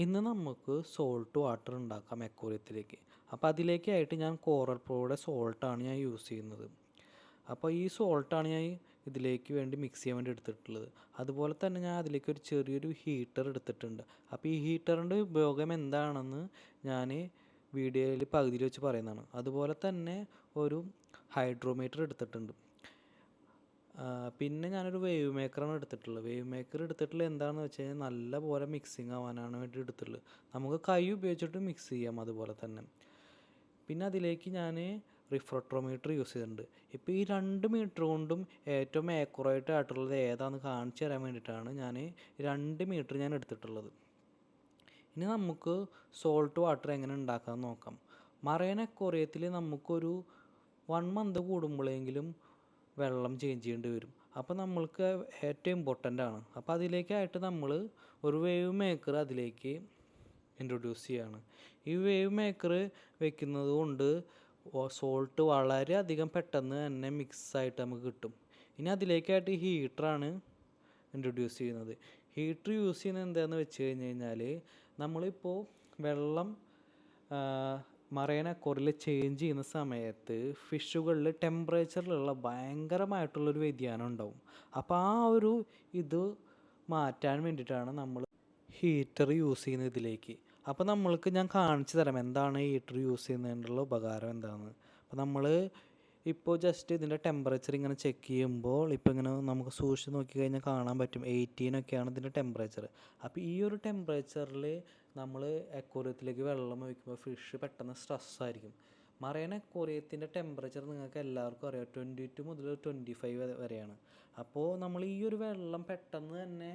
ഇന്ന് നമുക്ക് salt water ഉണ്ടാക്കാം അക്വേറിയത്തിലേക്ക്. അപ്പോൾ അതിലേക്കായിട്ട് ഞാൻ കോറൽ പ്രോയുടെ സോൾട്ടാണ് ഞാൻ യൂസ് ചെയ്യുന്നത്. അപ്പോൾ ഈ സോൾട്ടാണ് ഞാൻ ഇതിലേക്ക് വേണ്ടി മിക്സ് ചെയ്യാൻ വേണ്ടി എടുത്തിട്ടുള്ളത്. അതുപോലെ തന്നെ ഞാൻ അതിലേക്ക് ഒരു ചെറിയൊരു ഹീറ്റർ എടുത്തിട്ടുണ്ട്. അപ്പോൾ ഈ ഹീറ്ററിൻ്റെ ഉപയോഗം എന്താണെന്ന് ഞാൻ വീഡിയോയിൽ പകുതിയിൽ വെച്ച് പറയുന്നതാണ്. അതുപോലെ തന്നെ ഒരു ഹൈഡ്രോമീറ്റർ എടുത്തിട്ടുണ്ട്. പിന്നെ ഞാനൊരു വേവ് മേക്കറാണ് എടുത്തിട്ടുള്ളത്. വേവ് മേക്കർ എടുത്തിട്ടുള്ളത് എന്താണെന്ന് വെച്ച് കഴിഞ്ഞാൽ നല്ല പോലെ മിക്സിങ് ആവാനാണ് വേണ്ടി എടുത്തിട്ടുള്ളത്. നമുക്ക് കൈ ഉപയോഗിച്ചിട്ട് മിക്സ് ചെയ്യാം. അതുപോലെ തന്നെ പിന്നെ അതിലേക്ക് ഞാൻ റിഫ്രക്ട്രോമീറ്റർ യൂസ് ചെയ്തിട്ടുണ്ട്. ഇപ്പോൾ ഈ 2 മീറ്റർ കൊണ്ടും ഏറ്റവും ആക്യുറേറ്റ് ആയിട്ടുള്ളത് ഏതാണെന്ന് കാണിച്ചു തരാൻ വേണ്ടിയിട്ടാണ് ഞാൻ 2 മീറ്റർ ഞാൻ എടുത്തിട്ടുള്ളത്. ഇനി നമുക്ക് സോൾട്ട് വാട്ടർ എങ്ങനെ ഉണ്ടാക്കാമെന്ന് നോക്കാം. മറൈൻ അക്വേറിയത്തിൽ നമുക്കൊരു 1 മന്ത് കൂടുമ്പോഴെങ്കിലും വെള്ളം ചേഞ്ച് ചെയ്യേണ്ടി വരും. അപ്പോൾ നമ്മൾക്ക് ഏറ്റവും ഇമ്പോർട്ടൻ്റ് ആണ്. അപ്പോൾ അതിലേക്കായിട്ട് നമ്മൾ ഒരു വേവ് മേക്കർ അതിലേക്ക് ഇൻട്രൊഡ്യൂസ് ചെയ്യുകയാണ്. ഈ വേവ് മേക്കർ വെക്കുന്നത് കൊണ്ട് സോൾട്ട് വളരെയധികം പെട്ടെന്ന് തന്നെ മിക്സായിട്ട് നമുക്ക് കിട്ടും. ഇനി അതിലേക്കായിട്ട് ഈ ഹീറ്ററാണ് ഇൻട്രൊഡ്യൂസ് ചെയ്യുന്നത്. ഹീറ്റർ യൂസ് ചെയ്യുന്നത് എന്താണെന്ന് വെച്ച് കഴിഞ്ഞ് കഴിഞ്ഞാൽ നമ്മളിപ്പോൾ വെള്ളം മറൈൻ അക്വേറിയത്തിൽ ചേഞ്ച് ചെയ്യുന്ന സമയത്ത് ഫിഷുകളിൽ ടെമ്പറേച്ചറിലുള്ള ഭയങ്കരമായിട്ടുള്ളൊരു വ്യതിയാനം ഉണ്ടാവും. അപ്പോൾ ആ ഒരു ഇത് മാറ്റാൻ വേണ്ടിയിട്ടാണ് നമ്മൾ ഹീറ്റർ യൂസ് ചെയ്യുന്നത് ഇതിലേക്ക്. അപ്പോൾ നമ്മൾക്ക് ഞാൻ കാണിച്ചു തരാം എന്താണ് ഹീറ്റർ യൂസ് ചെയ്യുന്നതിനുള്ള ഉപകാരം എന്താണെന്ന്. അപ്പോൾ നമ്മൾ ഇപ്പോൾ ജസ്റ്റ് ഇതിൻ്റെ ടെമ്പറേച്ചർ ഇങ്ങനെ ചെക്ക് ചെയ്യുമ്പോൾ ഇപ്പോൾ ഇങ്ങനെ നമുക്ക് സൂക്ഷിച്ച് നോക്കി കഴിഞ്ഞാൽ കാണാൻ പറ്റും 18 ഒക്കെയാണ് ഇതിൻ്റെ ടെമ്പറേച്ചർ. അപ്പോൾ ഈ ഒരു ടെമ്പറേച്ചറിൽ നമ്മൾ അക്വേറിയത്തിലേക്ക് വെള്ളം ഒഴിക്കുമ്പോൾ ഫിഷ് പെട്ടെന്ന് സ്ട്രെസ്സായിരിക്കും. മറൈൻ അക്വേറിയത്തിൻ്റെ ടെമ്പറേച്ചർ നിങ്ങൾക്ക് എല്ലാവർക്കും അറിയാം 22 മുതൽ 25 വരെയാണ്. അപ്പോൾ നമ്മൾ ഈ ഒരു വെള്ളം പെട്ടെന്ന് തന്നെ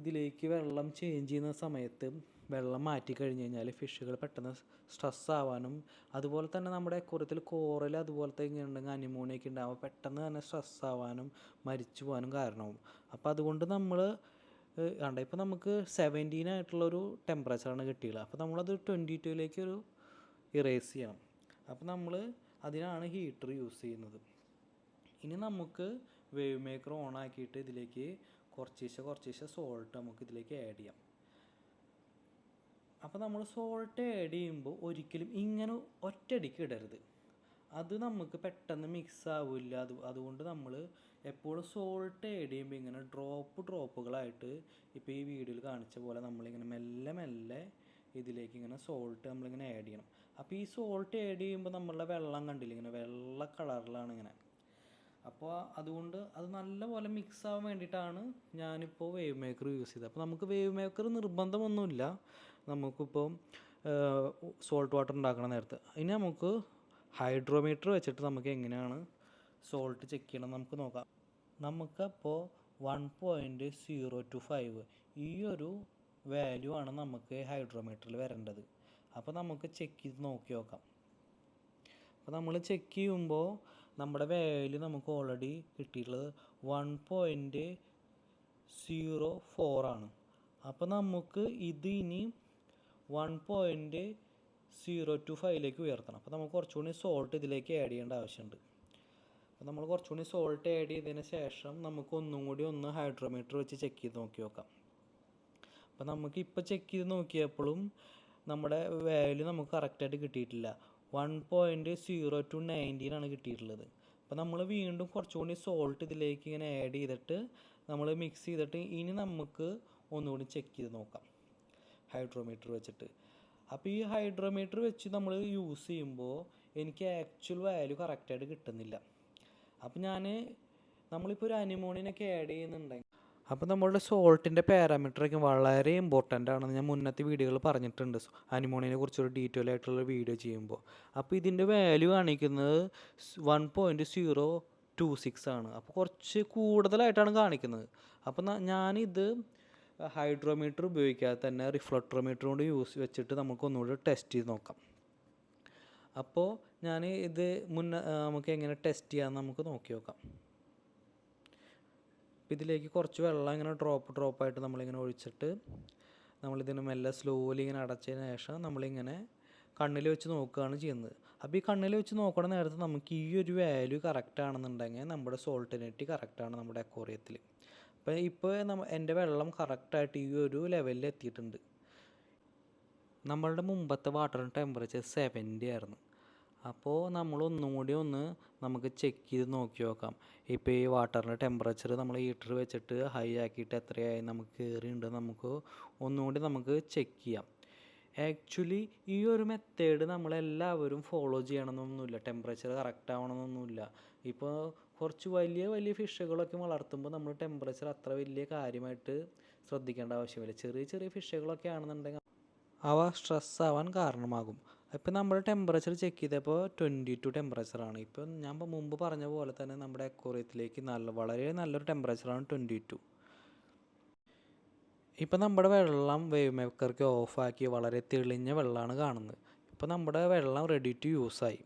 ഇതിലേക്ക് വെള്ളം ചേഞ്ച് ചെയ്യുന്ന സമയത്ത് വെള്ളം മാറ്റി കഴിഞ്ഞ് കഴിഞ്ഞാൽ ഫിഷുകൾ പെട്ടെന്ന് സ്ട്രെസ് ആവാനും അതുപോലെ തന്നെ നമ്മുടെ അക്വേറിയത്തിൽ കോറൽ അതുപോലത്തെ ഇങ്ങനെ ഉണ്ടെങ്കിൽ അനിമോണിയൊക്കെ ഉണ്ടാകുമ്പോൾ പെട്ടെന്ന് തന്നെ സ്ട്രെസ് ആവാനും മരിച്ചു പോകാനും കാരണമാവും. അപ്പോൾ അതുകൊണ്ട് നമ്മൾ കണ്ട ഇപ്പോൾ നമുക്ക് 17 ആയിട്ടുള്ളൊരു ടെമ്പറേച്ചറാണ് കിട്ടിയുള്ളത്. അപ്പോൾ നമ്മളത് 22ലേക്ക് ഒരു ഇറേസ് ചെയ്യണം. അപ്പോൾ നമ്മൾ അതിനാണ് ഹീറ്റർ യൂസ് ചെയ്യുന്നത്. ഇനി നമുക്ക് വേവ് മേക്കർ ഓൺ ആക്കിയിട്ട് ഇതിലേക്ക് കുറച്ചേശ്ശെ സോൾട്ട് നമുക്ക് ഇതിലേക്ക് ആഡ് ചെയ്യാം. അപ്പോൾ നമ്മൾ സോൾട്ട് ആഡ് ചെയ്യുമ്പോൾ ഒരിക്കലും ഇങ്ങനെ ഒറ്റയടിക്ക് ഇടരുത്. അത് നമുക്ക് പെട്ടെന്ന് മിക്സ് ആവില്ല. അതുകൊണ്ട് നമ്മൾ എപ്പോഴും സോൾട്ട് ആഡ് ചെയ്യുമ്പോൾ ഇങ്ങനെ ഡ്രോപ്പുകളായിട്ട് ഇപ്പോൾ ഈ വീഡിയോയിൽ കാണിച്ച പോലെ നമ്മളിങ്ങനെ മെല്ലെ മെല്ലെ ഇതിലേക്ക് ഇങ്ങനെ സോൾട്ട് നമ്മളിങ്ങനെ ആഡ് ചെയ്യണം. അപ്പോൾ ഈ സോൾട്ട് ആഡ് ചെയ്യുമ്പോൾ നമ്മളുടെ വെള്ളം കണ്ടില്ല ഇങ്ങനെ വെള്ള കളറിലാണ് ഇങ്ങനെ. അപ്പോൾ അതുകൊണ്ട് അത് നല്ലപോലെ മിക്സ് ആവാൻ വേണ്ടിയിട്ടാണ് ഞാനിപ്പോൾ വേവ് മേക്കർ യൂസ് ചെയ്തത്. അപ്പോൾ നമുക്ക് വേവ് മേക്കർ നിർബന്ധമൊന്നുമില്ല നമുക്കിപ്പോൾ സോൾട്ട് വാട്ടർ ഉണ്ടാക്കണ നേരത്ത്. ഇനി നമുക്ക് ഹൈഡ്രോമീറ്റർ വെച്ചിട്ട് നമുക്ക് എങ്ങനെയാണ് സോൾട്ട് ചെക്ക് ചെയ്യണം നമുക്ക് നോക്കാം. നമുക്കപ്പോൾ 1.025 ഈ ഒരു വാല്യൂ ആണ് നമുക്ക് ഹൈഡ്രോമീറ്ററിൽ വരേണ്ടത്. അപ്പോൾ നമുക്ക് ചെക്ക് ചെയ്ത് നോക്കി നോക്കാം. അപ്പോൾ നമ്മൾ ചെക്ക് ചെയ്യുമ്പോൾ നമ്മുടെ വാല്യൂ നമുക്ക് ഓൾറെഡി കിട്ടിയിട്ടുള്ളത് 1.04 ആണ്. അപ്പോൾ നമുക്ക് ഇത് ഇനി 1.025ലേക്ക് ഉയർത്തണം. അപ്പോൾ നമുക്ക് കുറച്ചുകൂടി സോൾട്ട് ഇതിലേക്ക് ആഡ് ചെയ്യേണ്ട ആവശ്യമുണ്ട്. അപ്പോൾ നമ്മൾ കുറച്ചുകൂടി സോൾട്ട് ആഡ് ചെയ്തതിന് ശേഷം നമുക്ക് ഒന്നും കൂടി ഹൈഡ്രോമീറ്റർ വെച്ച് ചെക്ക് ചെയ്ത് നോക്കാം. അപ്പോൾ നമുക്ക് ഇപ്പോൾ ചെക്ക് ചെയ്ത് നോക്കിയപ്പോഴും നമ്മുടെ വാല്യൂ നമുക്ക് കറക്റ്റായിട്ട് കിട്ടിയിട്ടില്ല. 1.0219 ആണ് കിട്ടിയിട്ടുള്ളത്. അപ്പോൾ നമ്മൾ വീണ്ടും കുറച്ചുകൂടി സോൾട്ട് ഇതിലേക്ക് ഇങ്ങനെ ആഡ് ചെയ്തിട്ട് നമ്മൾ മിക്സ് ചെയ്തിട്ട് ഇനി നമുക്ക് ഒന്നുകൂടി ചെക്ക് ചെയ്ത് നോക്കാം ഹൈഡ്രോമീറ്റർ വെച്ചിട്ട്. അപ്പോൾ ഈ ഹൈഡ്രോമീറ്റർ വെച്ച് നമ്മൾ യൂസ് ചെയ്യുമ്പോൾ എനിക്ക് ആക്ച്വൽ വാല്യൂ കറക്റ്റായിട്ട് കിട്ടുന്നില്ല. അപ്പോൾ നമ്മളിപ്പോൾ ഒരു അനിമോണിയനൊക്കെ ആഡ് ചെയ്യുന്നുണ്ടെങ്കിൽ അപ്പോൾ നമ്മളുടെ സോൾട്ടിൻ്റെ പാരാമീറ്ററൊക്കെ വളരെ ഇമ്പോർട്ടൻ്റ് ആണെന്ന് ഞാൻ മുന്നത്തെ വീഡിയോകൾ പറഞ്ഞിട്ടുണ്ട്. അനിമോണിയനെ കുറിച്ചൊരു ഡീറ്റെയിൽ ആയിട്ടുള്ള വീഡിയോ ചെയ്യുമ്പോൾ. അപ്പോൾ ഇതിൻ്റെ വാല്യൂ കാണിക്കുന്നത് 1.026 ആണ്. അപ്പോൾ കുറച്ച് കൂടുതലായിട്ടാണ് കാണിക്കുന്നത്. അപ്പോൾ ഞാനിത് ഹൈഡ്രോമീറ്റർ ഉപയോഗിക്കാതെ തന്നെ റിഫ്ലക്ട്രോമീറ്റർ കൊണ്ട് വെച്ചിട്ട് നമുക്ക് ഒന്നുകൂടി ടെസ്റ്റ് ചെയ്ത് നോക്കാം. അപ്പോൾ ഇത് നമുക്ക് എങ്ങനെ ടെസ്റ്റ് ചെയ്യാമെന്ന് നമുക്ക് നോക്കി നോക്കാം. ഇതിലേക്ക് കുറച്ച് വെള്ളം ഇങ്ങനെ ഡ്രോപ്പായിട്ട് നമ്മളിങ്ങനെ ഒഴിച്ചിട്ട് നമ്മളിതിന് മെല്ലെ സ്ലോലി ഇങ്ങനെ അടച്ചതിന് ശേഷം നമ്മളിങ്ങനെ കണ്ണിൽ വെച്ച് നോക്കുകയാണ് ചെയ്യുന്നത്. അപ്പോൾ ഈ കണ്ണിൽ വെച്ച് നോക്കണ നേരത്ത് നമുക്ക് ഈ ഒരു വാല്യൂ കറക്റ്റ് ആണെന്നുണ്ടെങ്കിൽ നമ്മുടെ സോൾട്ടിനിറ്റി കറക്റ്റാണ് നമ്മുടെ അക്വേറിയത്തിൽ. അപ്പോൾ എൻ്റെ വെള്ളം കറക്റ്റായിട്ട് ഈ ഒരു ലെവലിൽ എത്തിയിട്ടുണ്ട്. നമ്മളുടെ മുമ്പത്തെ വാട്ടറിൻ്റെ ടെമ്പറേച്ചർ 70 ആയിരുന്നു. അപ്പോൾ നമ്മൾ ഒന്നും കൂടി നമുക്ക് ചെക്ക് ചെയ്ത് നോക്കി നോക്കാം. ഇപ്പോൾ ഈ വാട്ടറിൻ്റെ ടെമ്പറേച്ചർ നമ്മൾ ഹീറ്റർ വെച്ചിട്ട് ഹൈ ആക്കിയിട്ട് എത്രയായി നമുക്ക് കയറിയുണ്ട് നമുക്ക് ഒന്നുകൂടി നമുക്ക് ചെക്ക് ചെയ്യാം. ആക്ച്വലി ഈ ഒരു മെത്തേഡ് നമ്മളെല്ലാവരും ഫോളോ ചെയ്യണമെന്നൊന്നുമില്ല, ടെമ്പറേച്ചർ കറക്റ്റ് ആവണമെന്നൊന്നുമില്ല. ഇപ്പോൾ കുറച്ച് വലിയ വലിയ ഫിഷുകളൊക്കെ വളർത്തുമ്പോൾ നമ്മൾ ടെമ്പറേച്ചർ അത്ര വലിയ കാര്യമായിട്ട് ശ്രദ്ധിക്കേണ്ട ആവശ്യമില്ല. ചെറിയ ചെറിയ ഫിഷുകളൊക്കെ ആണെന്നുണ്ടെങ്കിൽ അവ സ്ട്രെസ് ആവാൻ കാരണമാകും. ഇപ്പം നമ്മൾ ടെമ്പറേച്ചർ ചെക്ക് ചെയ്തപ്പോൾ 22 ടെമ്പറേച്ചറാണ്. ഇപ്പം ഞാൻ മുമ്പ് പറഞ്ഞ പോലെ തന്നെ നമ്മുടെ അക്വേറിയത്തിലേക്ക് വളരെ നല്ലൊരു ടെമ്പറേച്ചറാണ് 22. ഇപ്പം നമ്മുടെ വെള്ളം വേവ് മേക്കർക്ക് ഓഫാക്കി വളരെ തെളിഞ്ഞ വെള്ളമാണ് കാണുന്നത്. ഇപ്പം നമ്മുടെ വെള്ളം റെഡി ടു യൂസായി.